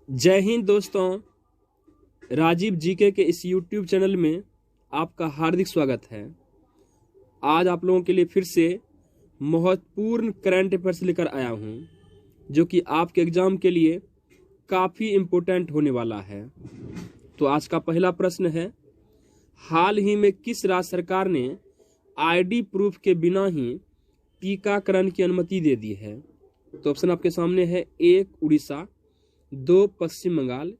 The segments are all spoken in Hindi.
जय हिंद दोस्तों, राजीव जीके के इस YouTube चैनल में आपका हार्दिक स्वागत है। आज आप लोगों के लिए फिर से महत्वपूर्ण करंट अफेयर्स लेकर आया हूं, जो कि आपके एग्जाम के लिए काफ़ी इम्पोर्टेंट होने वाला है। तो आज का पहला प्रश्न है, हाल ही में किस राज्य सरकार ने ID प्रूफ के बिना ही टीकाकरण की अनुमति दे दी है? तो ऑप्शन आपके सामने है, 1 उड़ीसा, 2 पश्चिम बंगाल,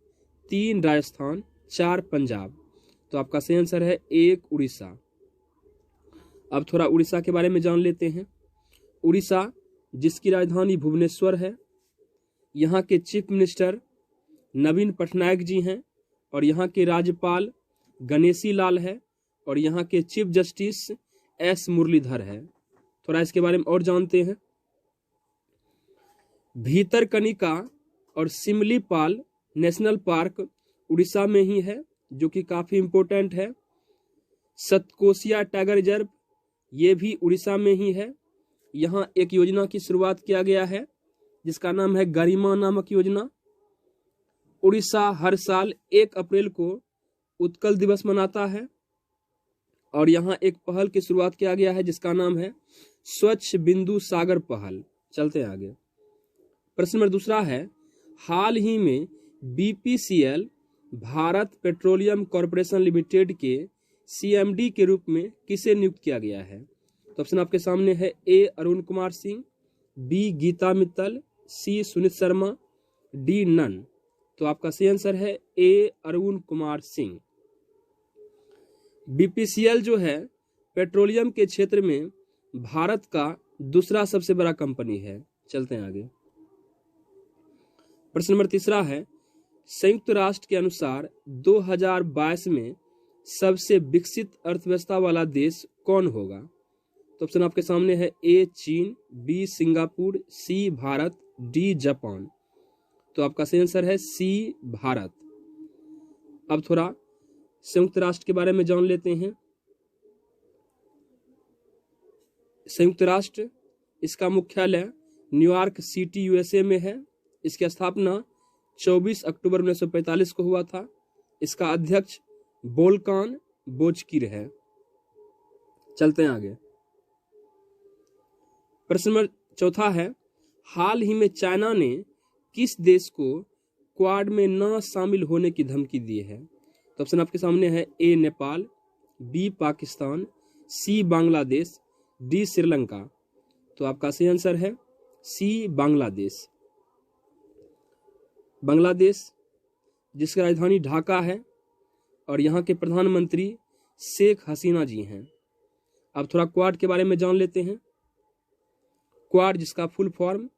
3 राजस्थान, 4 पंजाब। तो आपका सही आंसर है 1 उड़ीसा। अब थोड़ा उड़ीसा के बारे में जान लेते हैं। उड़ीसा, जिसकी राजधानी भुवनेश्वर है, यहाँ के चीफ मिनिस्टर नवीन पटनायक जी हैं और यहाँ के राज्यपाल गणेशी लाल है और यहाँ के चीफ जस्टिस S मुरलीधर है। थोड़ा इसके बारे में और जानते हैं। भीतरकनिका और सिमलीपाल नेशनल पार्क उड़ीसा में ही है, जो कि काफी इम्पोर्टेंट है। सतकोसिया टाइगर रिजर्व ये भी उड़ीसा में ही है। यहाँ एक योजना की शुरुआत किया गया है जिसका नाम है गरिमा नामक योजना। उड़ीसा हर साल 1 अप्रैल को उत्कल दिवस मनाता है और यहाँ एक पहल की शुरुआत किया गया है जिसका नाम है स्वच्छ बिंदु सागर पहल। चलते हैं आगे। प्रश्न नंबर दूसरा है, हाल ही में BPCL Bharat petroleum corporation limited के CMD के रूप में किसे नियुक्त किया गया है? तो ऑप्शन आपके सामने है, A Arun Kumar Singh, B Geeta Mittal, C Sunit Sharma, D none. तो आपका सही आंसर है A अरुण कुमार सिंह। BPCL जो है पेट्रोलियम के क्षेत्र में भारत का दूसरा सबसे बड़ा कंपनी है। चलते हैं आगे। प्रश्न नंबर तीसरा है, संयुक्त राष्ट्र के अनुसार 2022 में सबसे विकसित अर्थव्यवस्था वाला देश कौन होगा? तो ऑप्शन आपके सामने है, A चीन, B Singapore, C Bharat, D Japan. तो आपका सही आंसर है C भारत। अब थोड़ा संयुक्त राष्ट्र के बारे में जान लेते हैं। संयुक्त राष्ट्र, इसका मुख्यालय न्यूयॉर्क सिटी USA में है। इसकी स्थापना 24 अक्टूबर 1945 को हुआ था। इसका अध्यक्ष वोल्कान बोजकिर है। चलते हैं आगे। प्रश्न नंबर चौथा है, हाल ही में चाइना ने किस देश को क्वाड में न शामिल होने की धमकी दी है? तो ऑप्शन आपके सामने है, A Nepal, B Pakistan, C Bangladesh, D Sri Lanka. तो आपका सही आंसर है C बांग्लादेश। बांग्लादेश, जिसकी राजधानी ढाका है और यहाँ के प्रधानमंत्री शेख हसीना जी हैं। अब थोड़ा क्वाड के बारे में जान लेते हैं। क्वाड, जिसका full form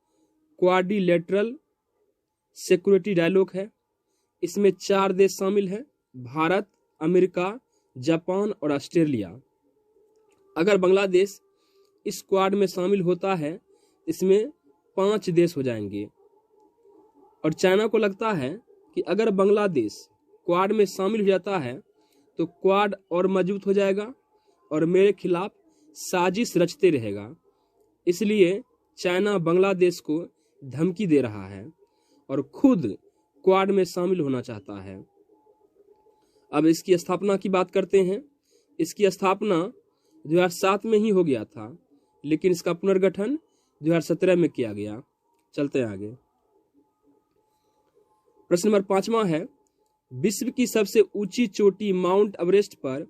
quadrilateral security dialogue है। इसमें 4 देश शामिल हैं, भारत, अमेरिका, जापान और ऑस्ट्रेलिया। अगर बांग्लादेश इस क्वाड में शामिल होता है, इसमें 5 देश हो जाएंगे और चाइना को लगता है कि अगर बांग्लादेश क्वाड में शामिल हो जाता है तो क्वाड और मजबूत हो जाएगा और मेरे खिलाफ साजिश रचते रहेगा। इसलिए चाइना बांग्लादेश को धमकी दे रहा है और खुद क्वाड में शामिल होना चाहता है। अब इसकी स्थापना की बात करते हैं। इसकी स्थापना 2007 में ही हो गया था, लेकिन इसका पुनर्गठन 2017 में किया गया। चलते हैं आगे। प्रश्न नंबर 5वां है, विश्व की सबसे ऊंची चोटी माउंट एवरेस्ट पर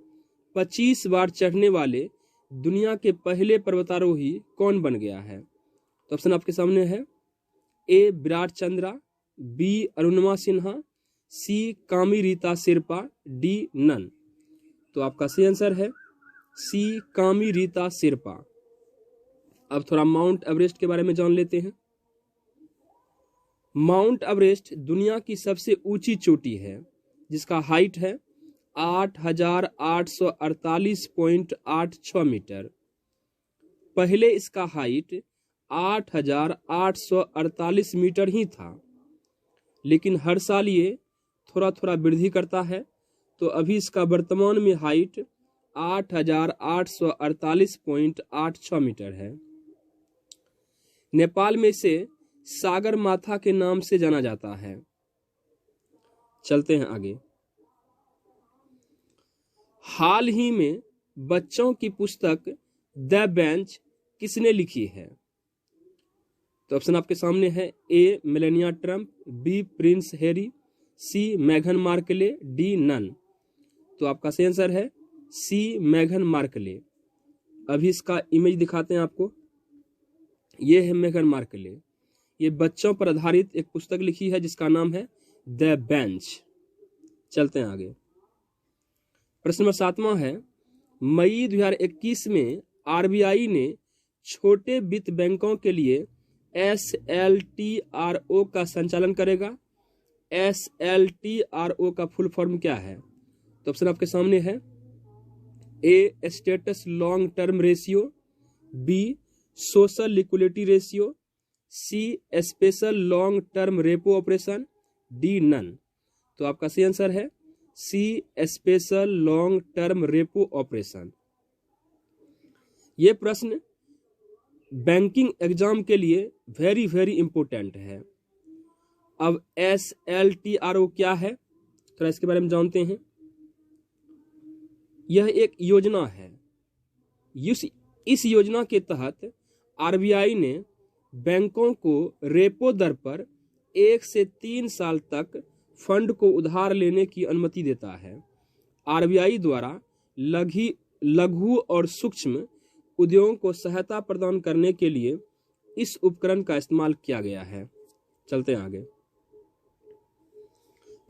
25 बार चढ़ने वाले दुनिया के पहले पर्वतारोही कौन बन गया है? तो ऑप्शन आपके सामने है, A Virat Chandra, B Arunima Sinha, C कामी रीता शेरपा, D नन। तो आपका सही आंसर है C कामी रीता शेरपा। अब थोड़ा माउंट एवरेस्ट के बारे में जान लेते हैं। माउंट एवरेस्ट दुनिया की सबसे ऊंची चोटी है, जिसका हाइट है 8,848.86 मीटर। पहले इसका हाइट 8,848 मीटर ही था, लेकिन हर साल ये थोड़ा थोड़ा वृद्धि करता है। तो अभी इसका वर्तमान में हाइट 8,848.86 मीटर है। नेपाल में इसे सागर माथा के नाम से जाना जाता है। चलते हैं आगे। हाल ही में बच्चों की पुस्तक द बेंच किसने लिखी है? तो ऑप्शन आपके सामने है, A Melania Trump, B Prince Harry, C मेघन मार्कले, डी नन। तो आपका सही आंसर है सी मेघन मार्कले। अभी इसका इमेज दिखाते हैं आपको। ये है मेघन मार्कले। ये बच्चों पर आधारित एक पुस्तक लिखी है जिसका नाम है द बेंच। चलते हैं आगे। प्रश्न नंबर 7वां है, मई 2021 में आरबीआई ने छोटे वित्त बैंकों के लिए SLTRO का संचालन करेगा। SLTRO का फुल फॉर्म क्या है? तो ऑप्शन आपके सामने है, A status long term ratio, B social liquidity ratio, C special long term repo operation, D none. तो आपका सही आंसर है C special long term repo operation. यह प्रश्न बैंकिंग एग्जाम के लिए वेरी वेरी इंपॉर्टेंट है। अब SLTRO क्या है, थोड़ा इसके बारे में जानते हैं। यह एक योजना है। इस योजना के तहत आरबीआई ने बैंकों को रेपो दर पर 1 से 3 साल तक फंड को उधार लेने की अनुमति देता है। आरबीआई द्वारा लघु और सूक्ष्म उद्योगों को सहायता प्रदान करने के लिए इस उपकरण का इस्तेमाल किया गया है। चलते हैं आगे।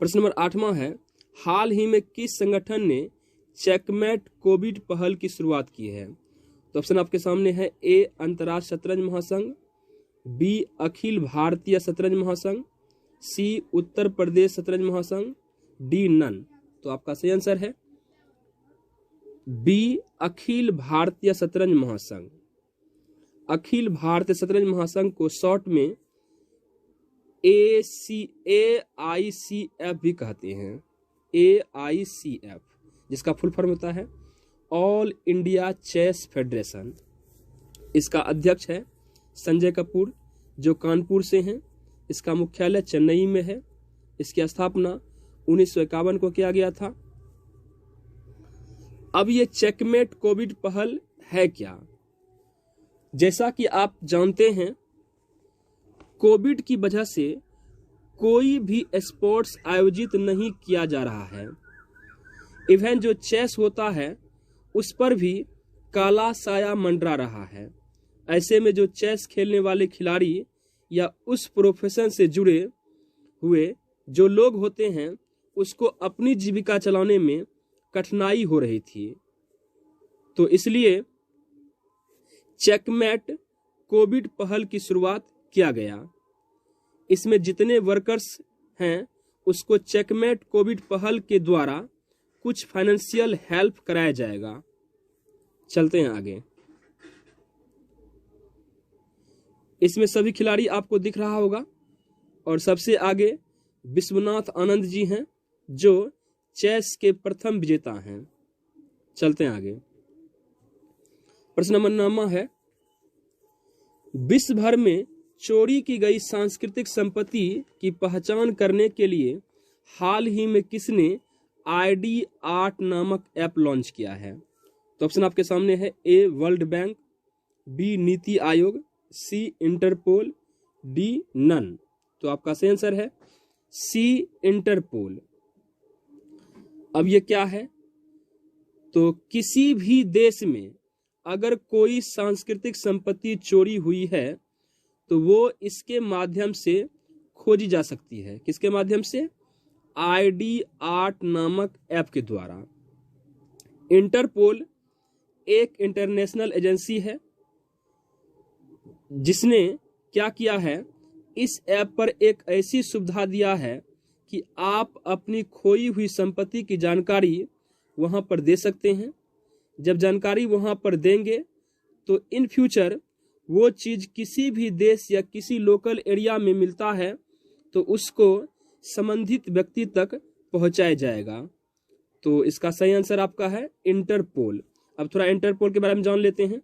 प्रश्न नंबर 8वां है, हाल ही में किस संगठन ने चेकमेट कोविड पहल की शुरुआत की है? तो ऑप्शन आपके सामने है, ए अंतर्राष्ट्रीय शतरंज महासंघ, बी अखिल भारतीय शतरंज महासंघ, सी उत्तर प्रदेश शतरंज महासंघ, डी नन। तो आपका सही आंसर है बी अखिल भारतीय शतरंज महासंघ। अखिल भारतीय शतरंज महासंघ को शॉर्ट में AICF भी कहते हैं। AICF जिसका फुल फॉर्म होता है ऑल इंडिया चेस फेडरेशन। इसका अध्यक्ष है संजय कपूर जो कानपुर से हैं। इसका मुख्यालय चेन्नई में है। इसकी स्थापना 1951 को किया गया था। अब ये चेकमेट कोविड पहल है क्या? जैसा कि आप जानते हैं, कोविड की वजह से कोई भी स्पोर्ट्स आयोजित नहीं किया जा रहा है। इवेंट जो चेस होता है उस पर भी काला साया मंडरा रहा है। ऐसे में जो चेस खेलने वाले खिलाड़ी या उस प्रोफेशन से जुड़े हुए जो लोग होते हैं उसको अपनी जीविका चलाने में कठिनाई हो रही थी। तो इसलिए चेकमेट कोविड पहल की शुरुआत किया गया। इसमें जितने वर्कर्स हैं उसको चेकमेट कोविड पहल के द्वारा कुछ फाइनेंशियल हेल्प कराया जाएगा। चलते हैं आगे। इसमें सभी खिलाड़ी आपको दिख रहा होगा और सबसे आगे विश्वनाथ आनंद जी हैं जो चेस के प्रथम विजेता हैं। चलते हैं आगे। प्रश्न नंबर 9 है, विश्व भर में चोरी की गई सांस्कृतिक संपत्ति की पहचान करने के लिए हाल ही में किसने ID आर्ट नामक ऐप लॉन्च किया है? तो ऑप्शन आपके सामने है, a world bank, B NITI Aayog, C interpole, D none. तो आपका सही आंसर है सी इंटरपोल। अब ये क्या है? तो किसी भी देश में अगर कोई सांस्कृतिक संपत्ति चोरी हुई है तो वो इसके माध्यम से खोजी जा सकती है। किसके माध्यम से? ID आर्ट नामक ऐप के द्वारा। इंटरपोल एक इंटरनेशनल एजेंसी है जिसने क्या किया है, इस ऐप पर एक ऐसी सुविधा दिया है कि आप अपनी खोई हुई संपत्ति की जानकारी वहां पर दे सकते हैं। जब जानकारी वहां पर देंगे तो इन फ्यूचर वो चीज किसी भी देश या किसी लोकल एरिया में मिलता है तो उसको संबंधित व्यक्ति तक पहुंचाया जाएगा। तो इसका सही आंसर आपका है इंटरपोल। अब थोड़ा इंटरपोल के बारे में जान लेते हैं।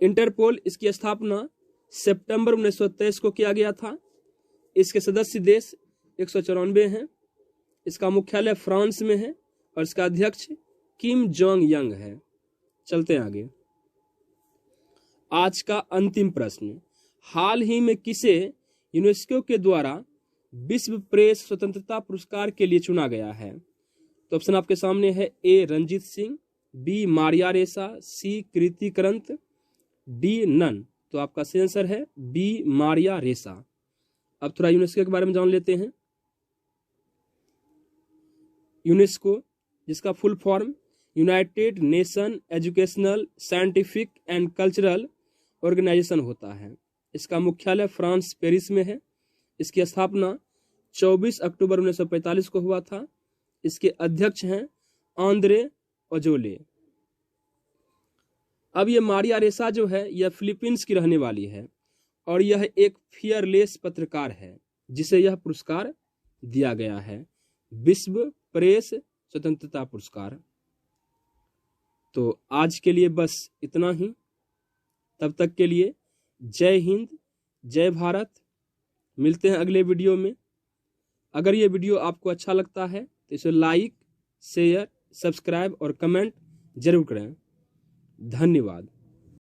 इंटरपोल इसकी स्थापना सितंबर 1923 को किया गया था। इसके सदस्य देश 194 हैं। इसका मुख्यालय फ्रांस में है और इसका अध्यक्ष किम जोंग यंग है। चलते हैं आगे। आज का अंतिम प्रश्न, हाल ही में किसे यूनेस्को के द्वारा विश्व प्रेस स्वतंत्रता पुरस्कार के लिए चुना गया है? तो ऑप्शन आपके सामने है, ए रंजीत सिंह, बी मारिया रेसा, सी कृति करंत, डी नन। तो आपका सही आंसर है बी मारिया रेसा। अब थोड़ा यूनेस्को के बारे में जान लेते हैं। यूनेस्को, जिसका full form united nation educational scientific and cultural organisation होता है। इसका मुख्यालय फ्रांस पेरिस में है। इसकी स्थापना 24 अक्टूबर 1945 को हुआ था। इसके अध्यक्ष हैं आंद्रे अजोले। अब ये मारिया रेसा जो है यह फिलीपींस की रहने वाली है और यह एक फियरलेस पत्रकार है जिसे यह पुरस्कार दिया गया है, विश्व प्रेस स्वतंत्रता पुरस्कार। तो आज के लिए बस इतना ही। तब तक के लिए जय हिंद, जय भारत। मिलते हैं अगले वीडियो में। अगर ये वीडियो आपको अच्छा लगता है तो इसे लाइक, शेयर, सब्सक्राइब और कमेंट जरूर करें। धन्यवाद।